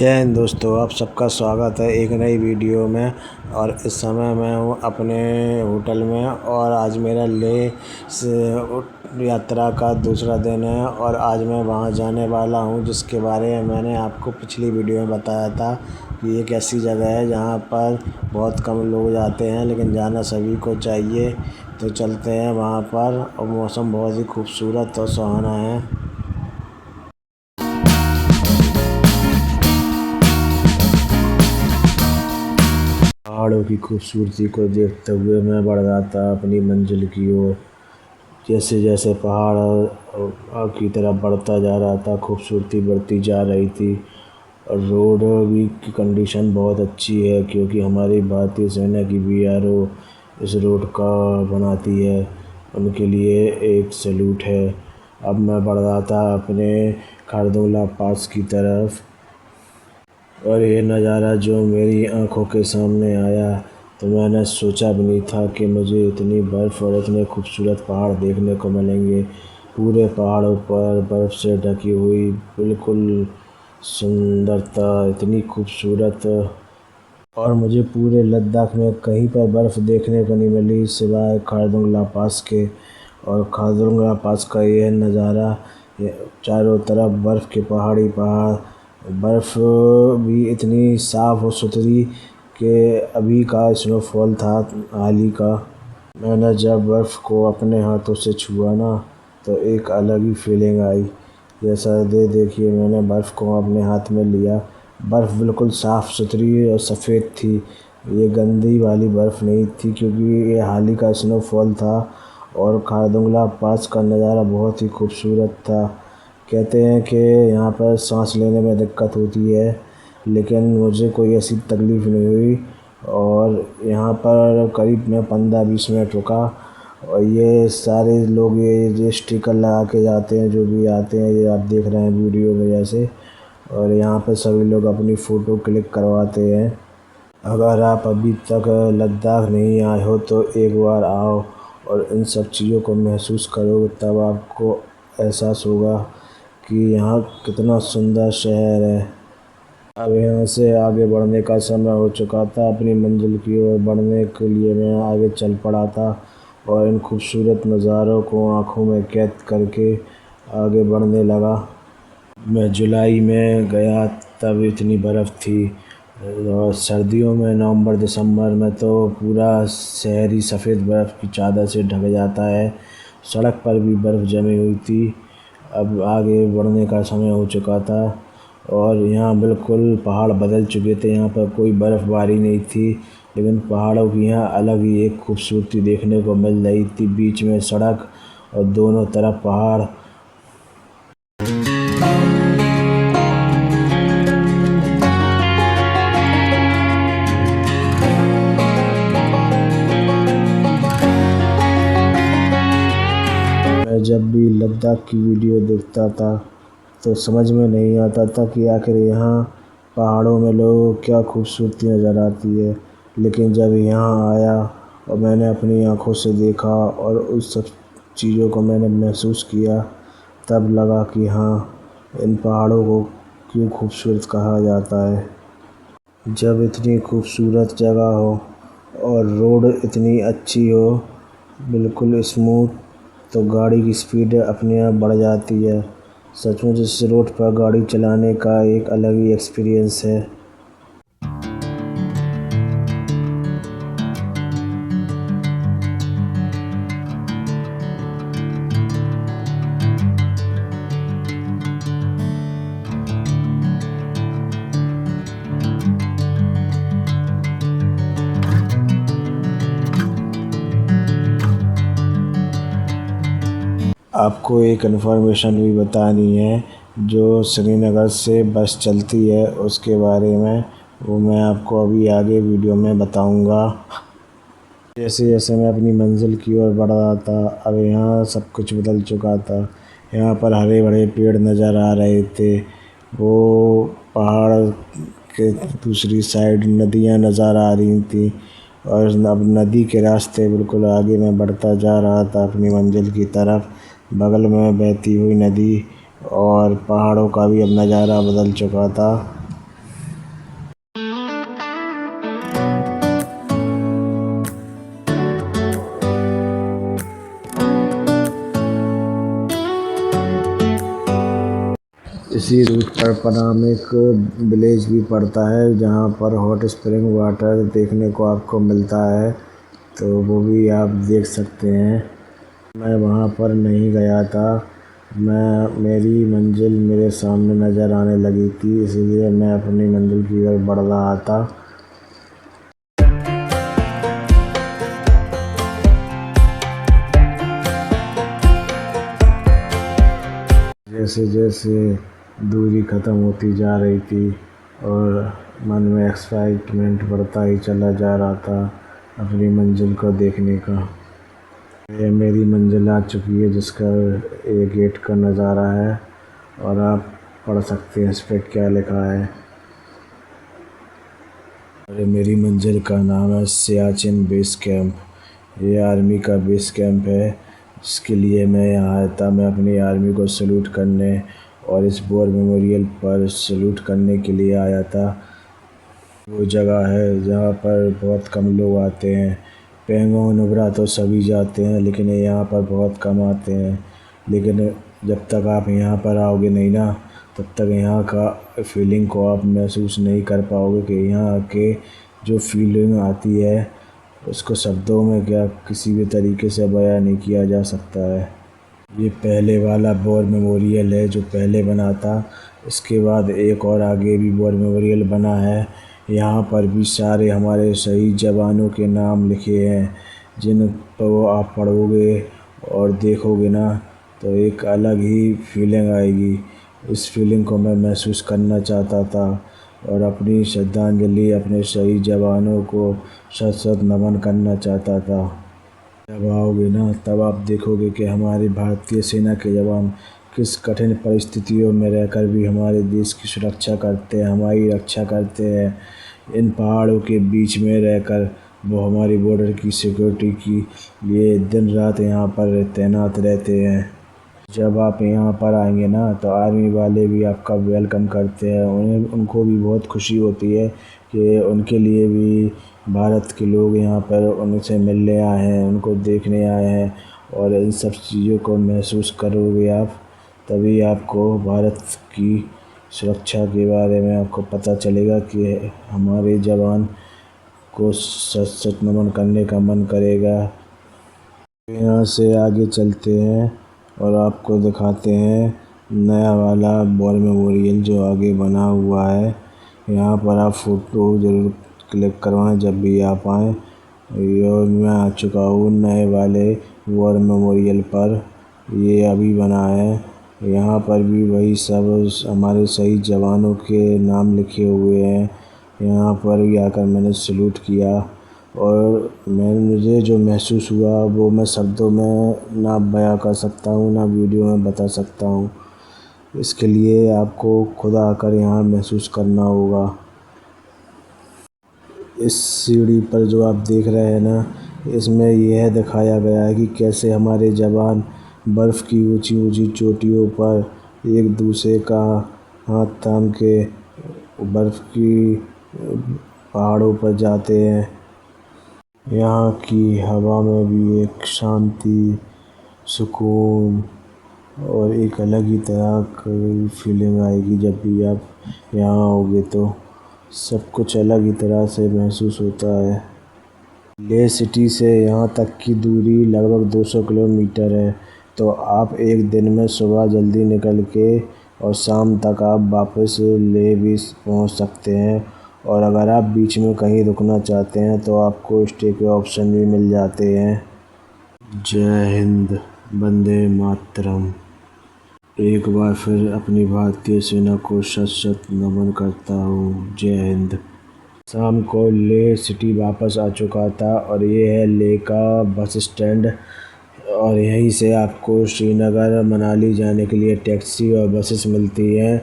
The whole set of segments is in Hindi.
जय हिंद दोस्तों, आप सबका स्वागत है एक नई वीडियो में। और इस समय मैं हूँ अपने होटल में और आज मेरा लेह से यात्रा का दूसरा दिन है और आज मैं वहाँ जाने वाला हूँ, जिसके बारे में मैंने आपको पिछली वीडियो में बताया था कि एक ऐसी जगह है जहाँ पर बहुत कम लोग जाते हैं लेकिन जाना सभी को चाहिए। तो चलते हैं वहाँ पर और मौसम बहुत ही खूबसूरत और सुहाना है। पहाड़ों की खूबसूरती को देखते हुए मैं बढ़ रहा था अपनी मंजिल की ओर। जैसे जैसे पहाड़ की तरफ बढ़ता जा रहा था, खूबसूरती बढ़ती जा रही थी। और रोड भी की कंडीशन बहुत अच्छी है, क्योंकि हमारी भारतीय सेना की BRO इस रोड का बनाती है। उनके लिए एक सैल्यूट है। अब मैं बढ़ रहा था अपने खारदुंगला पास की तरफ और ये नज़ारा जो मेरी आँखों के सामने आया तो मैंने सोचा भी नहीं था कि मुझे इतनी बर्फ़ और इतने खूबसूरत पहाड़ देखने को मिलेंगे। पूरे पहाड़ों पर बर्फ़ से ढकी हुई बिल्कुल सुंदरता, इतनी खूबसूरत। और मुझे पूरे लद्दाख में कहीं पर बर्फ़ देखने को नहीं मिली सिवाय खारदुंगला पास के। और खारदुंगला पास का यह नज़ारा, चारों तरफ बर्फ़ के पहाड़ी पहाड़, बर्फ़ भी इतनी साफ़ और सुथरी कि अभी का स्नोफॉल था हाल ही का। मैंने जब बर्फ़ को अपने हाथों से छुआ ना तो एक अलग ही फीलिंग आई। जैसा देखिए मैंने बर्फ़ को अपने हाथ में लिया, बर्फ़ बिल्कुल साफ़ सुथरी और सफ़ेद थी। ये गंदी वाली बर्फ़ नहीं थी, क्योंकि ये हाल ही का स्नोफॉल था। और खारदुंगला पास का नज़ारा बहुत ही खूबसूरत था। कहते हैं कि यहाँ पर सांस लेने में दिक्कत होती है, लेकिन मुझे कोई ऐसी तकलीफ़ नहीं हुई। और यहाँ पर करीब मैं 15-20 मिनट रुका और ये सारे लोग ये स्टिकर लगा के जाते हैं, जो भी आते हैं, ये आप देख रहे हैं वीडियो में जैसे। और यहाँ पर सभी लोग अपनी फ़ोटो क्लिक करवाते हैं। अगर आप अभी तक लद्दाख नहीं आए हो तो एक बार आओ और इन सब चीज़ों को महसूस करो, तब आपको एहसास होगा कि यहाँ कितना सुंदर शहर है। अब यहाँ से आगे बढ़ने का समय हो चुका था। अपनी मंजिल की ओर बढ़ने के लिए मैं आगे चल पड़ा था और इन खूबसूरत नज़ारों को आँखों में कैद करके आगे बढ़ने लगा। मैं जुलाई में गया तब इतनी बर्फ़ थी और सर्दियों में नवंबर दिसंबर में तो पूरा शहर ही सफ़ेद बर्फ़ की चादर से ढक जाता है। सड़क पर भी बर्फ़ जमी हुई थी। अब आगे बढ़ने का समय हो चुका था और यहाँ बिल्कुल पहाड़ बदल चुके थे। यहाँ पर कोई बर्फ़बारी नहीं थी, लेकिन पहाड़ों की यहाँ अलग ही एक खूबसूरती देखने को मिल रही थी। बीच में सड़क और दोनों तरफ पहाड़। मैं जब भी लद्दाख की वीडियो देखता था तो समझ में नहीं आता था कि आखिर यहाँ पहाड़ों में लोगों को क्या खूबसूरती नज़र आती है। लेकिन जब यहाँ आया और मैंने अपनी आँखों से देखा और उस सब चीज़ों को मैंने महसूस किया, तब लगा कि हाँ, इन पहाड़ों को क्यों खूबसूरत कहा जाता है। जब इतनी खूबसूरत जगह हो और रोड इतनी अच्छी हो, बिल्कुल स्मूथ, तो गाड़ी की स्पीड अपने आप बढ़ जाती है। सचमुच इस रोड पर गाड़ी चलाने का एक अलग ही एक्सपीरियंस है। आपको एक इन्फॉर्मेशन भी बतानी है, जो श्रीनगर से बस चलती है उसके बारे में, वो मैं आपको अभी आगे वीडियो में बताऊंगा। जैसे जैसे मैं अपनी मंजिल की ओर बढ़ रहा था, अब यहाँ सब कुछ बदल चुका था। यहाँ पर हरे भरे पेड़ नज़र आ रहे थे। वो पहाड़ के दूसरी साइड नदियाँ नज़र आ रही थी और अब नदी के रास्ते बिल्कुल आगे मैं बढ़ता जा रहा था अपनी मंजिल की तरफ। बगल में बहती हुई नदी और पहाड़ों का भी अब नज़ारा बदल चुका था। इसी रूट पर पनामिक विलेज भी पड़ता है, जहाँ पर हॉट स्प्रिंग वाटर देखने को आपको मिलता है, तो वो भी आप देख सकते हैं। मैं वहाँ पर नहीं गया था, मेरी मंजिल मेरे सामने नज़र आने लगी थी, इसलिए मैं अपनी मंजिल की ओर बढ़ रहा था। जैसे जैसे दूरी ख़त्म होती जा रही थी और मन में एक्साइटमेंट बढ़ता ही चला जा रहा था अपनी मंजिल को देखने का। ये मेरी मंजिल आ चुकी है, जिसका ये गेट का नज़ारा है, और आप पढ़ सकते हैं इस पर क्या लिखा है। अरे मेरी मंजिल का नाम है सियाचिन बेस कैंप। ये आर्मी का बेस कैंप है, जिसके लिए मैं यहाँ आया था। मैं अपनी आर्मी को सैल्यूट करने और इस वॉर मेमोरियल पर सैल्यूट करने के लिए आया था। वो जगह है जहाँ पर बहुत कम लोग आते हैं। पेंगोंग नुब्रा तो सभी जाते हैं, लेकिन यहाँ पर बहुत कम आते हैं। लेकिन जब तक आप यहाँ पर आओगे नहीं ना, तब तक यहाँ का फीलिंग को आप महसूस नहीं कर पाओगे कि यहाँ के जो फीलिंग आती है उसको शब्दों में क्या किसी भी तरीके से बयां नहीं किया जा सकता है। ये पहले वाला वॉर मेमोरियल है जो पहले बना था। इसके बाद एक और आगे भी वॉर मेमोरियल बना है। यहाँ पर भी सारे हमारे शहीद जवानों के नाम लिखे हैं, जिन पर आप पढ़ोगे और देखोगे ना तो एक अलग ही फीलिंग आएगी। इस फीलिंग को मैं महसूस करना चाहता था और अपनी श्रद्धांजलि अपने शहीद जवानों को शत शत नमन करना चाहता था। जब आओगे ना तब आप देखोगे कि हमारी भारतीय सेना के जवान किस कठिन परिस्थितियों में रहकर भी हमारे देश की सुरक्षा करते हैं, हमारी रक्षा करते हैं। इन पहाड़ों के बीच में रहकर वो हमारी बॉर्डर की सिक्योरिटी के लिए दिन रात यहाँ पर तैनात रहते हैं। जब आप यहाँ पर आएंगे ना तो आर्मी वाले भी आपका वेलकम करते हैं। उनको भी बहुत खुशी होती है कि उनके लिए भी भारत के लोग यहाँ पर उनसे मिलने आए हैं, उनको देखने आए हैं। और इन सब चीज़ों को महसूस करोगे आप, तभी आपको भारत की सुरक्षा के बारे में आपको पता चलेगा कि हमारे जवान को सच सच नमन करने का मन करेगा। यहाँ से आगे चलते हैं और आपको दिखाते हैं नया वाला वॉर मेमोरियल जो आगे बना हुआ है। यहाँ पर आप फ़ोटो ज़रूर क्लिक करवाएं जब भी आप आएँ। और मैं आ चुका हूँ नए वाले वॉर मेमोरियल पर, ये अभी बना है। यहाँ पर भी वही सब हमारे शहीद जवानों के नाम लिखे हुए हैं। यहाँ पर भी आकर मैंने सैल्यूट किया और मुझे जो महसूस हुआ वो मैं शब्दों में ना बयां कर सकता हूँ, ना वीडियो में बता सकता हूँ। इसके लिए आपको खुद आकर यहाँ महसूस करना होगा। इस सीढ़ी पर जो आप देख रहे हैं ना, इसमें यह दिखाया गया है कि कैसे हमारे जवान बर्फ़ की ऊंची ऊंची चोटियों पर एक दूसरे का हाथ थाम के बर्फ़ की पहाड़ों पर जाते हैं। यहाँ की हवा में भी एक शांति, सुकून और एक अलग ही तरह की फीलिंग आएगी। जब भी आप यहाँ आओगे तो सब कुछ अलग ही तरह से महसूस होता है। लेह सिटी से यहाँ तक की दूरी लगभग 200 किलोमीटर है, तो आप एक दिन में सुबह जल्दी निकल के और शाम तक आप वापस लेह भी पहुँच सकते हैं। और अगर आप बीच में कहीं रुकना चाहते हैं तो आपको स्टे के ऑप्शन भी मिल जाते हैं। जय हिंद, वंदे मातरम। एक बार फिर अपनी भारतीय सेना को शत शत नमन करता हूँ। जय हिंद। शाम को लेह सिटी वापस आ चुका था और ये है लेह का बस स्टैंड। और यहीं से आपको श्रीनगर मनाली जाने के लिए टैक्सी और बसेस मिलती हैं।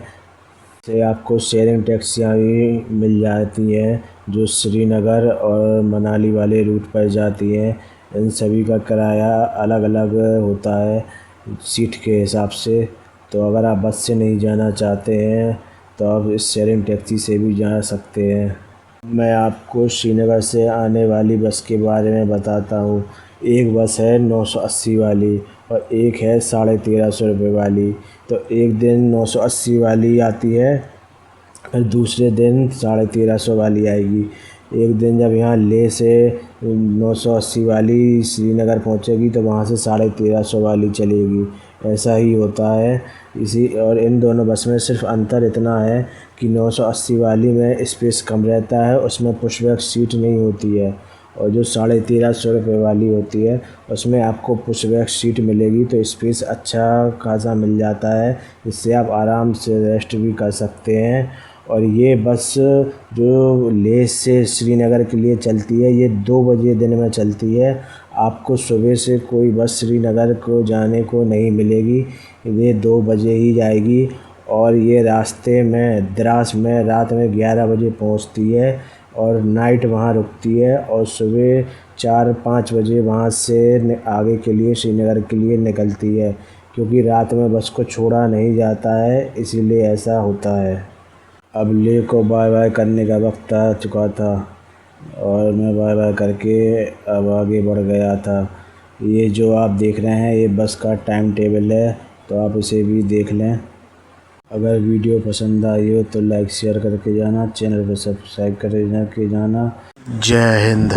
से आपको शेयरिंग टैक्सियाँ भी मिल जाती हैं जो श्रीनगर और मनाली वाले रूट पर जाती हैं। इन सभी का किराया अलग अलग होता है सीट के हिसाब से। तो अगर आप बस से नहीं जाना चाहते हैं तो आप इस शेयरिंग टैक्सी से भी जा सकते हैं। मैं आपको श्रीनगर से आने वाली बस के बारे में बताता हूँ। एक बस है 980 वाली और एक है 1350 रुपये वाली। तो एक दिन 980 वाली आती है, फिर दूसरे दिन 1350 वाली आएगी। एक दिन जब यहाँ लेह से 980 वाली श्रीनगर पहुँचेगी तो वहाँ से 1350 वाली चलेगी। ऐसा ही होता है। और इन दोनों बस में सिर्फ अंतर इतना है कि 980 वाली में स्पेस कम रहता है, उसमें पुशबैक सीट नहीं होती है। और जो 1350 रुपये वाली होती है उसमें आपको पुशबैक सीट मिलेगी, तो स्पेस अच्छा खासा मिल जाता है, जिससे आप आराम से रेस्ट भी कर सकते हैं। और ये बस जो लेह से श्रीनगर के लिए चलती है, ये 2 बजे दिन में चलती है। आपको सुबह से कोई बस श्रीनगर को जाने को नहीं मिलेगी, ये 2 बजे ही जाएगी। और ये रास्ते में द्रास में रात में 11 बजे पहुंचती है और नाइट वहाँ रुकती है, और सुबह 4-5 बजे वहाँ से आगे के लिए श्रीनगर के लिए निकलती है। क्योंकि रात में बस को छोड़ा नहीं जाता है, इसीलिए ऐसा होता है। अब लेह को बाय बाय करने का वक्त आ चुका था और मैं बाय बाय करके अब आगे बढ़ गया था। ये जो आप देख रहे हैं ये बस का टाइम टेबल है, तो आप इसे भी देख लें। अगर वीडियो पसंद आई हो तो लाइक शेयर करके जाना, चैनल को सब्सक्राइब करके जाना। जय हिंद।